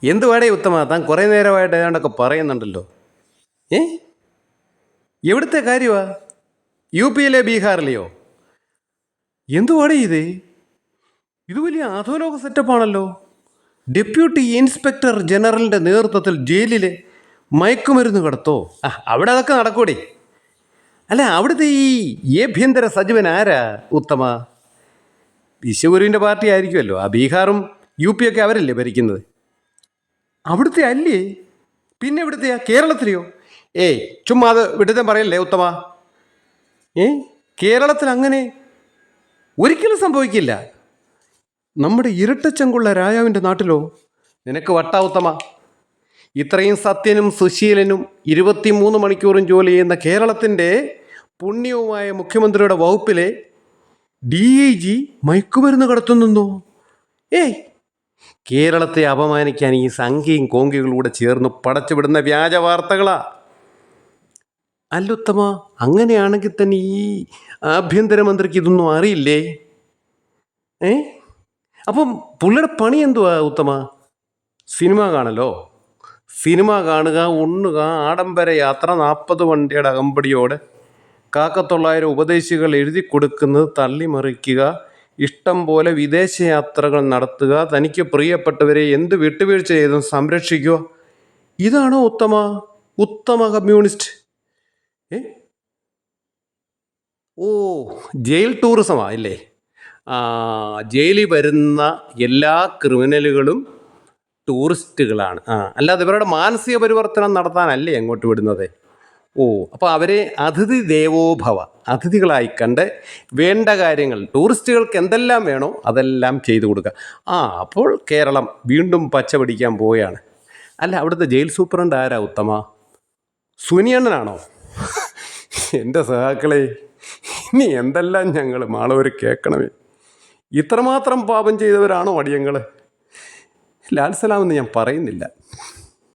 എന്തുവാടേ ഉത്തമ, താൻ കുറേ നേരമായിട്ട് ഏതാണ്ടൊക്കെ പറയുന്നുണ്ടല്ലോ. ഏ എവിടുത്തെ കാര്യമാ? യു പിയിലെ ബീഹാറിലെയോ? എന്തുവാടേ ഇത് വലിയ അധോലോക സെറ്റപ്പാണല്ലോ. ഡെപ്യൂട്ടി ഇൻസ്പെക്ടർ ജനറലിൻ്റെ നേതൃത്വത്തിൽ ജയിലിലെ മയക്കുമരുന്ന് കടത്തോ? അവിടെ അതൊക്കെ നടക്കൂടെ? അല്ല, അവിടുത്തെ ഈ ആഭ്യന്തര സಚಿവൻ ആരാ ഉത്തമ? വിശ്വഗുരുവിൻ്റെ പാർട്ടി ആയിരിക്കുമല്ലോ. ആ ബീഹാറും യു പിയൊക്കെ അവരല്ലേ ഭരിക്കുന്നത്? അവിടുത്തെ അല്ലേ? പിന്നെ ഇവിടുത്തെയാ? കേരളത്തിലെയോ? ചുമ്മാ അത് വിടുതം പറയല്ലേ ഉത്തമ. കേരളത്തിൽ അങ്ങനെ ഒരിക്കലും സംഭവിക്കില്ല. നമ്മുടെ ഇരട്ടച്ചങ്കുള്ള രാജാവിൻ്റെ നാട്ടിലോ? നിനക്ക് വട്ടാ ഉത്തമ. ഇത്രയും സത്യനും സുശീലനും 23 മണിക്കൂറും ജോലി ചെയ്യുന്ന കേരളത്തിൻ്റെ പുണ്യവുമായ മുഖ്യമന്ത്രിയുടെ വകുപ്പിലെ DIG മയക്കുമരുന്ന് കടത്തുന്നെന്നോ? കേരളത്തെ അപമാനിക്കാൻ ഈ സംഖ്യയും കോങ്കികളൂടെ ചേർന്ന് പടച്ചുവിടുന്ന വ്യാജ വാർത്തകളാ. അല്ലുത്തമ, അങ്ങനെയാണെങ്കിൽ തന്നെ ഈ ആഭ്യന്തരമന്ത്രിക്ക് ഇതൊന്നും അറിയില്ലേ? അപ്പം പുള്ളിയുടെ പണി എന്തുവാ ഉത്തമ? സിനിമ കാണലോ? സിനിമ കാണുക, ഉണ്ണുക, ആഡംബര യാത്ര, 40 വണ്ടിയുടെ അകമ്പടിയോടെ 900 ഉപദേശികൾ എഴുതി കൊടുക്കുന്നത് തള്ളിമറിക്കുക, ഇഷ്ടം പോലെ വിദേശയാത്രകൾ നടത്തുക, തനിക്ക് പ്രിയപ്പെട്ടവരെ എന്ത് വിട്ടുവീഴ്ച ചെയ്തും സംരക്ഷിക്കുക. ഇതാണോ ഉത്തമ കമ്മ്യൂണിസ്റ്റ്? ജയിൽ ടൂറിസമാ ഇല്ലേ? ജയിലിൽ വരുന്ന എല്ലാ ക്രിമിനലുകളും ടൂറിസ്റ്റുകളാണ്. അല്ലാതെ ഇവരുടെ മാനസിക പരിവർത്തനം നടത്താനല്ലേ അങ്ങോട്ട് വിടുന്നത്. അപ്പോൾ അവരെ അതിഥി ദേവോഭവ, അതിഥികളായി കണ്ട് വേണ്ട കാര്യങ്ങൾ, ടൂറിസ്റ്റുകൾക്ക് എന്തെല്ലാം വേണോ അതെല്ലാം ചെയ്തു കൊടുക്കുക. അപ്പോൾ കേരളം വീണ്ടും പച്ച പിടിക്കാൻ പോവുകയാണ്. അല്ല, അവിടുത്തെ ജയിൽ സൂപ്രണ്ട് ആരാ ഉത്തമ? സുനിയണ്ണനാണോ? എൻ്റെ സഹാക്കളെ, ഇനി എന്തെല്ലാം ഞങ്ങൾ മാളവർ കേൾക്കണമേ. ഇത്രമാത്രം പാപം ചെയ്തവരാണോ അടിയങ്ങൾ? ലാൽ സലാം എന്ന് ഞാൻ പറയുന്നില്ല.